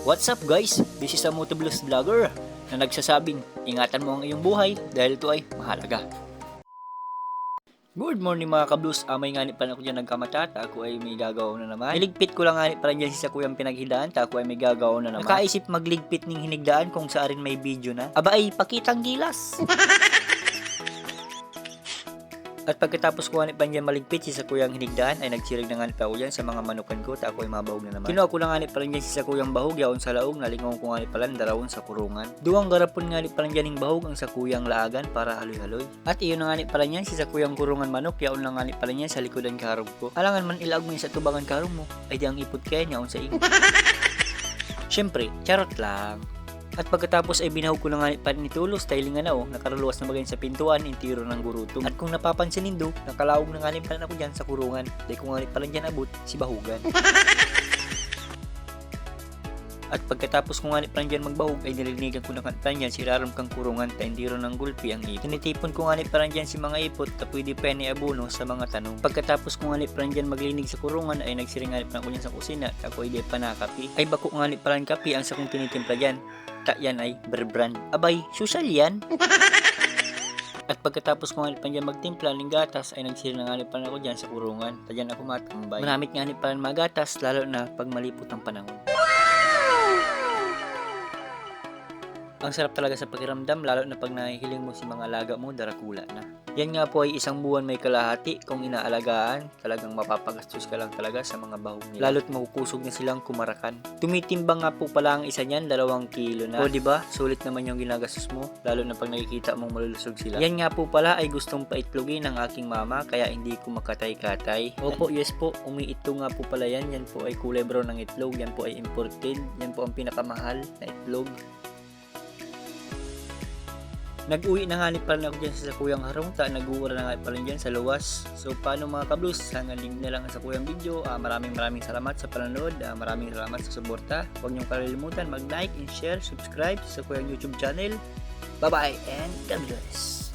What's up guys? This is a Motovlogs vlogger na nagsasabing ingatan mo ang iyong buhay dahil ito ay mahalaga. Good morning mga kablues, amay nga ni pa ako dyan nagkamatata, ako ay may gagawa na naman. Niligpit ko lang nga ni pa dyan si sa kuyang pinaghidaan, ako ay may gagawa na naman. Nakaisip magligpit ng hinigdaan kung saan may video na. Aba ay pakitang gilas. At pagkatapos ko nga ni pa dyan maligpit si sa kuyang hinigdaan ay nagsirig na nga ni pa ako dyan sa mga manukan ko, ako ay mabahog na naman. Kinuha ko na nga ni pa dyan si sa kuyang bahog, yaon sa laong, nalingaw ko nga ni palan darawon sa kurungan. Duwang garapon nga ni pa dyan ng bahog ang sa kuyang laagan para haloy-haloy. At iyon na nga ni pa dyan si sa kuyang kurungan manok, yaon na nga ni pa dyan sa likodan karog ko. Alangan man ilaag mo sa tubangan karog mo, ay di ang ipot kaya yaon sa inyo. Siyempre, charot lang. At pagkatapos ay binahog ko na nga pa nitulos dahil nga na nakaruluwas na magayon sa pintuan intiro ng gurutom. At kung napapansin nindo, nakalawog na nga rin pala ako dyan sa kurungan dahil kung nga rin pala dyan abot si bahugan. At pagkatapos ko nga ni Pranjan magbahog ay nilinigan ko na Pranjan si raram kang kurungan ta indiro ng gulpi ang ipot. Tinitipon ko nga ni Pranjan si mga ipot ta pwede pa ni abono sa mga tanong. Pagkatapos ko nga ni Pranjan maglinig sa kurungan ay nagsiringanip na ko dyan sa kusina ta ako ay di pa nakapi. Ay bako nga ni Pran kapi ang sa kong tinitimpla dyan. Ta yan ay berbrand. Abay, social yan. At pagkatapos ko nga ni Pranjan magtimpla ng gatas ay nagsiringanip pa na ako dyan sa kurungan. Ta dyan ako matambay. Maramit nga ni Pran magatas lalo na pag malipot ang panahon. Ang sarap talaga sa pakiramdam lalo na pag nahihiling mo si mga alaga mo, darakula na. Yan nga po ay isang buwan may kalahati kung inaalagaan, talagang mapapagastos ka lang talaga sa mga bahog nila. Lalo't makukusog na silang kumarakan. Tumitimbang nga po pala ang isa niyan, 2 kilo na. O diba, sulit naman yung ginagastos mo, lalo na pag nakikita mong malulusog sila. Yan nga po pala ay gustong paitlogin ng aking mama, kaya hindi ko makatay-katay. Opo, yes po, umiitlog nga po pala yan. Yan po ay kulay brown ng itlog, yan po ay imported, yan po ang pinakamahal na itlog. Nag-uwi na nga ni pala ako dyan sa kuyang harong, nag-uura na nga pala dyan sa luwas. So paano mga kablues, hanggang link na lang sa kuyang video. Maraming salamat sa panonood, maraming salamat sa suporta. Huwag niyong kalilimutan mag-like and share, subscribe sa kuyang YouTube channel. Bye bye and God bless.